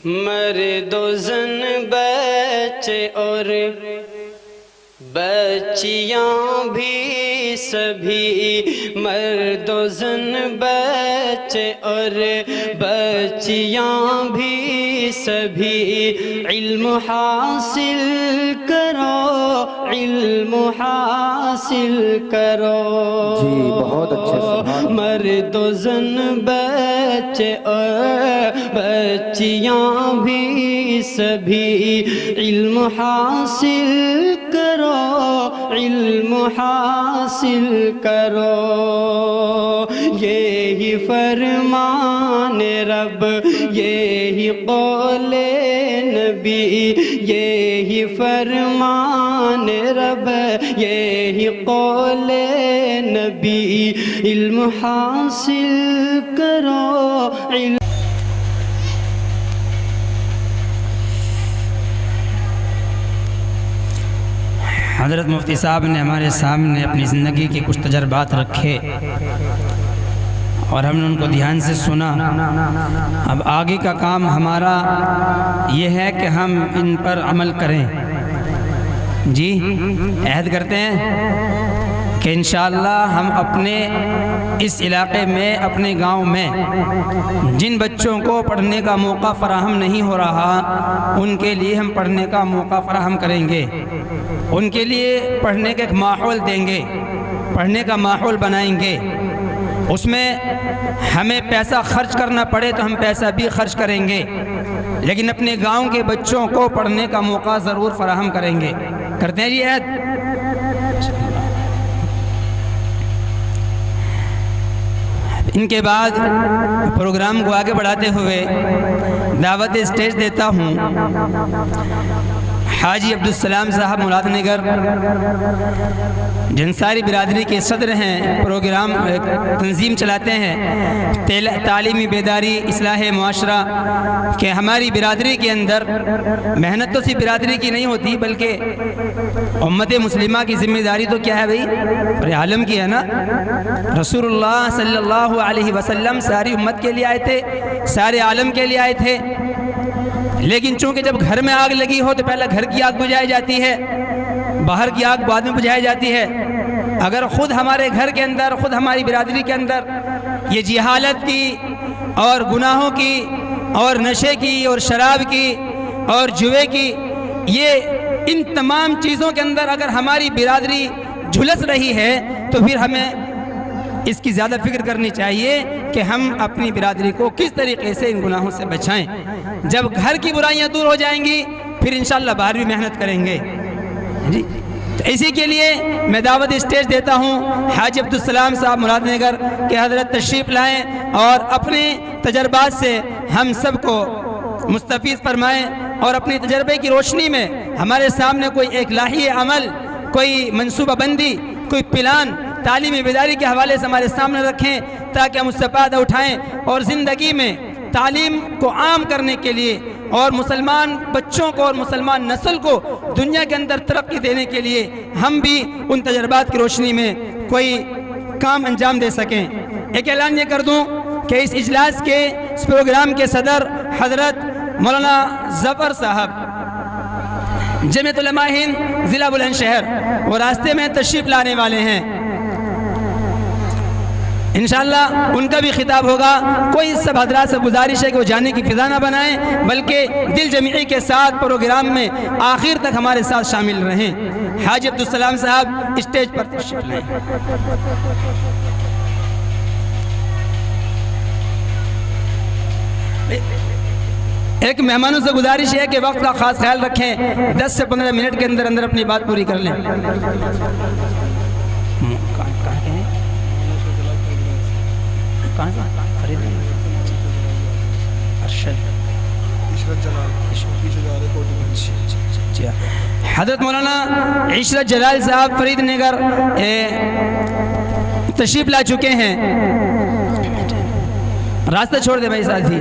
مرد و زن بچے اور بچیاں بھی سبھی، مرد و زن بچے اور بچیاں بھی سبھی، علم حاصل کرو، علم حاصل کرو۔ جی بہت اچھے، سبحان اللہ۔ مرد و زن بچے اور بچیاں بھی سبھی، علم حاصل کرو، علم حاصل کرو۔ یہی فرمان رب، یہی قول نبی، یہی فرمان رب، یہی قول نبی، علم حاصل کرو، علم۔ حضرت مفتی صاحب نے ہمارے سامنے اپنی زندگی کے کچھ تجربات رکھے اور ہم نے ان کو دھیان سے سنا۔ اب آگے کا کام ہمارا یہ ہے کہ ہم ان پر عمل کریں۔ جی عہد کرتے ہیں کہ انشاءاللہ ہم اپنے اس علاقے میں، اپنے گاؤں میں جن بچوں کو پڑھنے کا موقع فراہم نہیں ہو رہا، ان کے لیے ہم پڑھنے کا موقع فراہم کریں گے، ان کے لیے پڑھنے کا ایک ماحول دیں گے، پڑھنے کا ماحول بنائیں گے۔ اس میں ہمیں پیسہ خرچ کرنا پڑے تو ہم پیسہ بھی خرچ کریں گے، لیکن اپنے گاؤں کے بچوں کو پڑھنے کا موقع ضرور فراہم کریں گے۔ کرتے ہیں جی عہد؟ ان کے بعد پروگرام کو آگے بڑھاتے ہوئے دعوت اسٹیج دیتا ہوں حاجی عبدالسلام صاحب مراد نگر، جنساری برادری کے صدر ہیں، پروگرام تنظیم چلاتے ہیں تعلیمی بیداری اصلاح معاشرہ، کہ ہماری برادری کے اندر محنت تو صرف برادری کی نہیں ہوتی بلکہ امت مسلمہ کی ذمہ داری تو کیا ہے بھئی؟ پورے عالم کی ہے نا۔ رسول اللہ صلی اللہ علیہ وسلم ساری امت کے لیے آئے تھے، سارے عالم کے لیے آئے تھے، لیکن چونکہ جب گھر میں آگ لگی ہو تو پہلے گھر کی آگ بجھائی جاتی ہے، باہر کی آگ بعد میں بجھائی جاتی ہے۔ اگر خود ہمارے گھر کے اندر، خود ہماری برادری کے اندر یہ جہالت کی اور گناہوں کی اور نشے کی اور شراب کی اور جوے کی، یہ ان تمام چیزوں کے اندر اگر ہماری برادری جھلس رہی ہے تو پھر ہمیں اس کی زیادہ فکر کرنی چاہیے کہ ہم اپنی برادری کو کس طریقے سے ان گناہوں سے بچائیں۔ جب گھر کی برائیاں دور ہو جائیں گی پھر انشاءاللہ باہر بھی محنت کریں گے جی۔ تو اسی کے لیے میں دعوت اسٹیج دیتا ہوں حاجی عبدالسلام صاحب مراد نگر کہ حضرت تشریف لائیں اور اپنے تجربات سے ہم سب کو مستفیض فرمائیں، اور اپنے تجربے کی روشنی میں ہمارے سامنے کوئی ایک لاہی عمل، کوئی منصوبہ بندی، کوئی پلان تعلیمی بیداری کے حوالے سے ہمارے سامنے رکھیں تاکہ ہم اس سے فائدہ اٹھائیں اور زندگی میں تعلیم کو عام کرنے کے لیے اور مسلمان بچوں کو اور مسلمان نسل کو دنیا کے اندر ترقی دینے کے لیے ہم بھی ان تجربات کی روشنی میں کوئی کام انجام دے سکیں۔ ایک اعلان یہ کر دوں کہ اس اجلاس کے، اس پروگرام کے صدر حضرت مولانا ظفر صاحب جمعیت علماء ہند ضلع بلند شہر وہ راستے میں تشریف لانے والے ہیں، انشاءاللہ ان کا بھی خطاب ہوگا۔ کوئی سب حضرات سے گزارش ہے کہ وہ جانے کی فضا نہ بنائیں بلکہ دل جمعی کے ساتھ پروگرام میں آخر تک ہمارے ساتھ شامل رہیں۔ حاجی عبدالسلام صاحب اسٹیج پر تشریف لائیں۔ ایک مہمانوں سے گزارش ہے کہ وقت کا خاص خیال رکھیں، 10 سے 15 منٹ کے اندر اندر اپنی بات پوری کر لیں۔ حضرت مولانا عشرت جلال صاحب فرید نگر تشریف لا چکے ہیں، راستہ چھوڑ دے بھائی ساتھی۔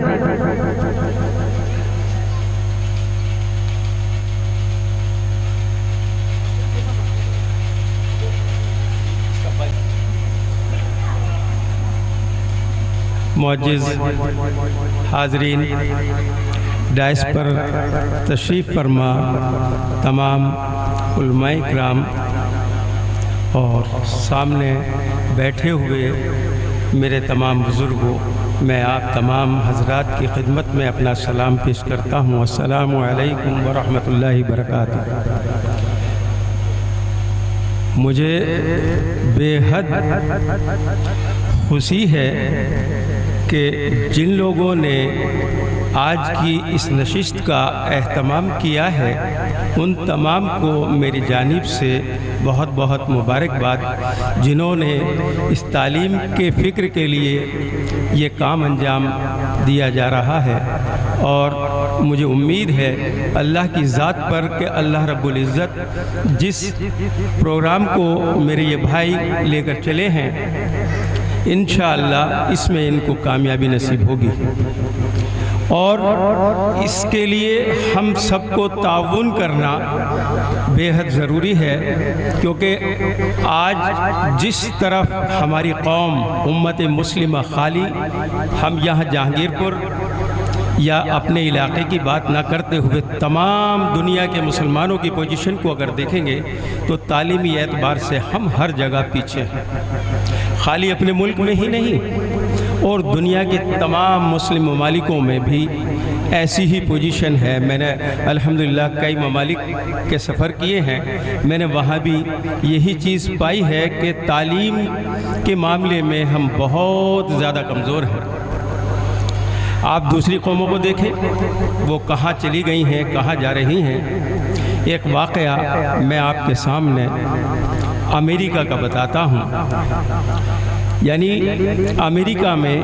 معزز حاضرین، ڈائس پر تشریف فرما تمام علماء کرام اور سامنے بیٹھے ہوئے میرے تمام بزرگوں، میں آپ تمام حضرات کی خدمت میں اپنا سلام پیش کرتا ہوں۔ السلام علیکم ورحمۃ اللہ وبرکاتہ۔ مجھے بے حد خوشی ہے کہ جن لوگوں نے آج کی اس نشست کا اہتمام کیا ہے ان تمام کو میری جانب سے بہت بہت مبارکباد، جنہوں نے اس تعلیم کے فکر کے لیے یہ کام انجام دیا جا رہا ہے، اور مجھے امید ہے اللہ کی ذات پر کہ اللہ رب العزت جس پروگرام کو میرے یہ بھائی لے کر چلے ہیں انشاءاللہ اس میں ان کو کامیابی نصیب ہوگی، اور اس کے لیے ہم سب کو تعاون کرنا بے حد ضروری ہے، کیونکہ آج جس طرف ہماری قوم امت مسلمہ خالی، ہم یہاں جہانگیر پور یا اپنے علاقے کی بات نہ کرتے ہوئے تمام دنیا کے مسلمانوں کی پوزیشن کو اگر دیکھیں گے تو تعلیمی اعتبار سے ہم ہر جگہ پیچھے ہیں، خالی اپنے ملک میں ہی نہیں اور دنیا کے تمام مسلم ممالکوں میں بھی ایسی ہی پوزیشن ہے۔ میں نے الحمدللہ کئی ممالک کے سفر کیے ہیں، میں نے وہاں بھی یہی چیز پائی ہے کہ تعلیم کے معاملے میں ہم بہت زیادہ کمزور ہیں۔ آپ دوسری قوموں کو دیکھیں، وہ کہاں چلی گئی ہیں، کہاں جا رہی ہیں۔ ایک واقعہ میں آپ کے سامنے امریکہ کا بتاتا ہوں۔ یعنی امریکہ میں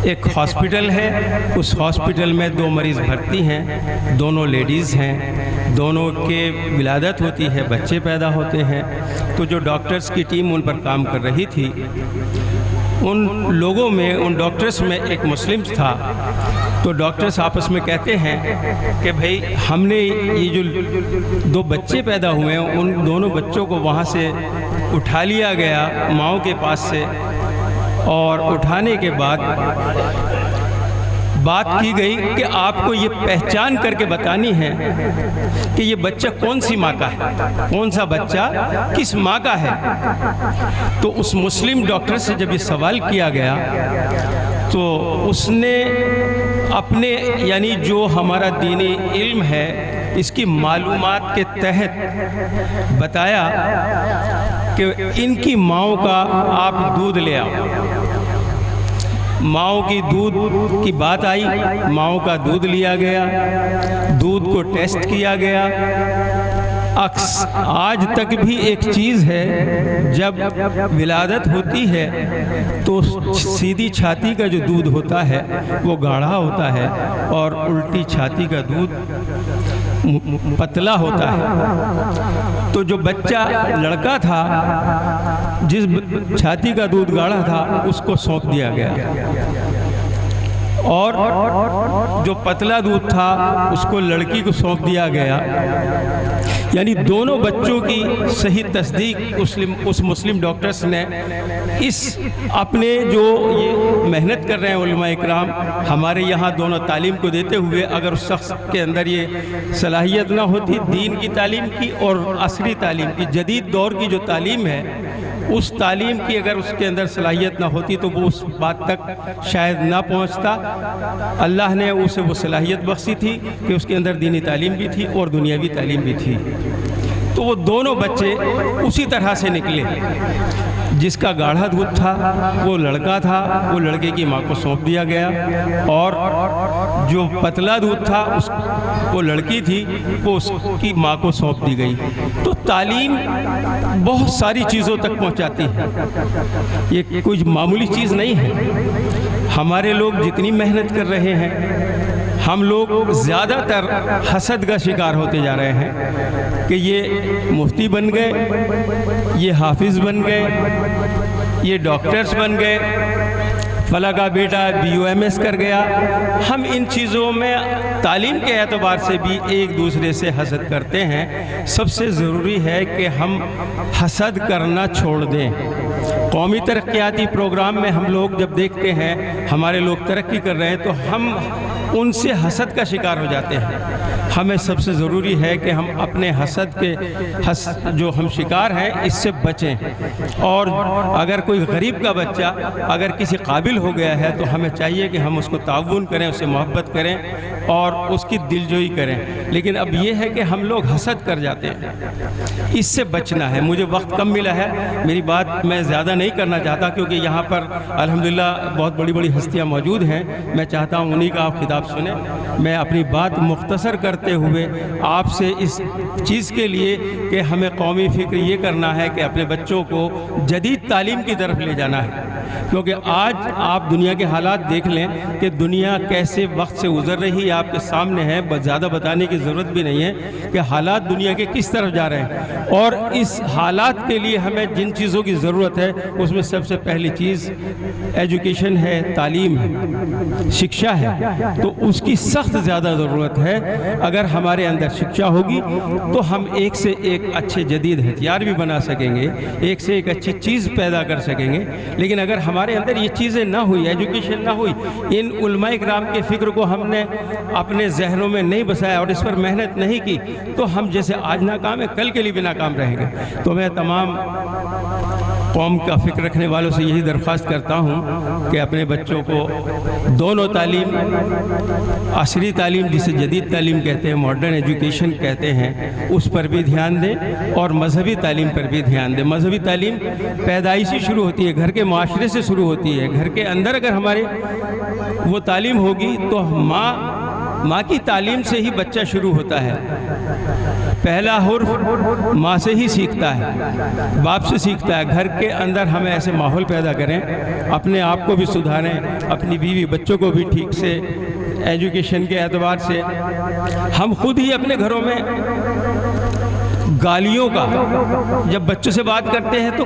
ایک ہاسپٹل ہے، اس ہاسپٹل میں 2 مریض بھرتی ہیں، دونوں لیڈیز ہیں، دونوں کے ولادت ہوتی ہے، بچے پیدا ہوتے ہیں۔ تو جو ڈاکٹرز کی ٹیم ان پر کام کر رہی تھی، ان لوگوں میں، ان ڈاکٹرز میں ایک مسلم تھا۔ تو ڈاکٹرز آپس میں کہتے ہیں کہ بھئی ہم نے یہ جو 2 بچے پیدا ہوئے ہیں ان دونوں بچوں کو وہاں سے اٹھا لیا گیا ماؤں کے پاس سے، اور اٹھانے کے بعد بات کی گئی کہ آپ کو یہ پہچان کر کے بتانی ہے کہ یہ بچہ کون سی ماں کا ہے، کون سا بچہ کس ماں کا ہے۔ تو اس مسلم ڈاکٹر سے جب یہ سوال کیا گیا تو اس نے اپنے یعنی جو ہمارا دینی علم ہے اس کی معلومات کے تحت بتایا کہ ان کی ماؤں کا آپ دودھ لے آؤ۔ ماؤں کی دودھ کی بات آئی، ماؤں کا دودھ لیا گیا، دودھ کو ٹیسٹ کیا گیا۔ آج تک بھی ایک چیز ہے، جب ولادت ہوتی ہے تو سیدھی چھاتی کا جو دودھ ہوتا ہے وہ گاڑھا ہوتا ہے اور الٹی چھاتی کا دودھ پتلا ہوتا ہے۔ تو جو بچہ لڑکا تھا جس چھاتی کا دودھ گاڑھا تھا اس کو سونپ دیا گیا، اور جو پتلا دودھ تھا اس کو لڑکی کو سونپ دیا گیا۔ یعنی دونوں بچوں کی صحیح تصدیق اس مسلم ڈاکٹرز نے اس اپنے جو یہ محنت کر رہے ہیں علماء اکرام ہمارے یہاں دونوں تعلیم کو دیتے ہوئے، اگر اس شخص کے اندر یہ صلاحیت نہ ہوتی دین کی تعلیم کی اور عصری تعلیم کی، جدید دور کی جو تعلیم ہے اس تعلیم کی اگر اس کے اندر صلاحیت نہ ہوتی تو وہ اس بات تک شاید نہ پہنچتا۔ اللہ نے اسے وہ صلاحیت بخشی تھی کہ اس کے اندر دینی تعلیم بھی تھی اور دنیاوی تعلیم بھی تھی۔ تو وہ دونوں بچے اسی طرح سے نکلے، جس کا گاڑھا دودھ تھا وہ لڑکا تھا، وہ لڑکے کی ماں کو سونپ دیا گیا، اور جو پتلا دودھ تھا وہ لڑکی تھی، وہ اس کی ماں کو سونپ دی گئی۔ تو تعلیم بہت ساری چیزوں تک پہنچاتی ہے، یہ کوئی معمولی چیز نہیں ہے۔ ہمارے لوگ جتنی محنت کر رہے ہیں، ہم لوگ زیادہ تر حسد کا شکار ہوتے جا رہے ہیں کہ یہ مفتی بن گئے، یہ حافظ بن گئے، یہ ڈاکٹرز بن گئے، فلاں کا بیٹا BUMS کر گیا۔ ہم ان چیزوں میں تعلیم کے اعتبار سے بھی ایک دوسرے سے حسد کرتے ہیں۔ سب سے ضروری ہے کہ ہم حسد کرنا چھوڑ دیں۔ قومی ترقیاتی پروگرام میں ہم لوگ جب دیکھتے ہیں ہمارے لوگ ترقی کر رہے ہیں تو ہم ان سے حسد کا شکار ہو جاتے ہیں۔ ہمیں سب سے ضروری ہے کہ ہم اپنے حسد کے جو ہم شکار ہیں اس سے بچیں، اور اگر کوئی غریب کا بچہ اگر کسی قابل ہو گیا ہے تو ہمیں چاہیے کہ ہم اس کو تعاون کریں، اسے محبت کریں اور اس کی دلجوئی کریں۔ لیکن اب یہ ہے کہ ہم لوگ حسد کر جاتے ہیں، اس سے بچنا ہے۔ مجھے وقت کم ملا ہے، میری بات میں زیادہ نہیں کرنا چاہتا کیونکہ یہاں پر الحمدللہ بہت بڑی بڑی ہستیاں موجود ہیں، میں چاہتا ہوں انہی کا آپ خطاب سنیں۔ میں اپنی بات مختصر کرتے ہوئے آپ سے اس چیز کے لیے کہ ہمیں قومی فکر یہ کرنا ہے کہ اپنے بچوں کو جدید تعلیم کی طرف لے جانا ہے، کیونکہ آج آپ دنیا کے حالات دیکھ لیں کہ دنیا کیسے وقت سے گزر رہی ہے، آپ کے سامنے ہے، زیادہ بتانے کی ضرورت بھی نہیں ہے کہ حالات دنیا کے کس طرف جا رہے ہیں۔ اور اس حالات کے لیے ہمیں جن چیزوں کی ضرورت ہے اس میں سب سے پہلی چیز ایجوکیشن ہے، تعلیم ہے، شکشا ہے، تو اس کی سخت زیادہ ضرورت ہے۔ اگر ہمارے اندر شکشا ہوگی تو ہم ایک سے ایک اچھے جدید ہتھیار بھی بنا سکیں گے، ایک سے ایک اچھی چیز پیدا کر سکیں گے۔ لیکن اگر ہمارے اندر یہ چیزیں نہ ہوئی، ایجوکیشن نہ ہوئی، ان علماء کرام کے فکر کو ہم نے اپنے ذہنوں میں نہیں بسایا اور اس پر محنت نہیں کی تو ہم جیسے آج ناکام ہیں کل کے لیے بھی ناکام رہیں گے۔ تو میں تمام قوم کا فکر رکھنے والوں سے یہی درخواست کرتا ہوں کہ اپنے بچوں کو دونوں تعلیم، عصری تعلیم جسے جدید تعلیم کہتے ہیں، ماڈرن ایجوکیشن کہتے ہیں، اس پر بھی دھیان دیں اور مذہبی تعلیم پر بھی دھیان دیں۔ مذہبی تعلیم پیدائشی شروع ہوتی ہے، گھر کے معاشرے سے شروع ہوتی ہے۔ گھر کے اندر اگر ہمارے وہ تعلیم ہوگی تو ماں کی تعلیم سے ہی بچہ شروع ہوتا ہے۔ پہلا حرف ماں سے ہی سیکھتا ہے، باپ سے سیکھتا ہے۔ گھر کے اندر ہمیں ایسے ماحول پیدا کریں، اپنے آپ کو بھی سدھاریں، اپنی بیوی بچوں کو بھی ٹھیک سے ایجوکیشن کے اعتبار سے۔ ہم خود ہی اپنے گھروں میں گالیوں کا، جب بچوں سے بات کرتے ہیں تو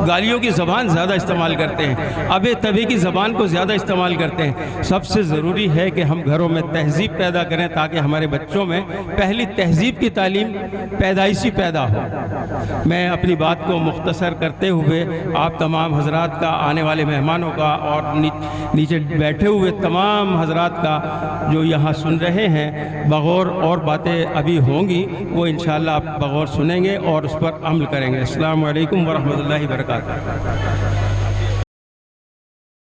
گالیوں کی زبان زیادہ استعمال کرتے ہیں، ابے تبے کی زبان کو زیادہ استعمال کرتے ہیں۔ سب سے ضروری ہے کہ ہم گھروں میں تہذیب پیدا کریں تاکہ ہمارے بچوں میں پہلی تہذیب کی تعلیم پیدائشی پیدا ہو۔ میں اپنی بات کو مختصر کرتے ہوئے آپ تمام حضرات کا، آنے والے مہمانوں کا اور نیچے بیٹھے ہوئے تمام حضرات کا جو یہاں سن رہے ہیں، بغور اور باتیں ابھی ہوں گی وہ انشاءاللہ آپ بغور سنیں گے اور اس پر عمل کریں گے۔ السلام علیکم ورحمۃ اللہ وبرکاتہ۔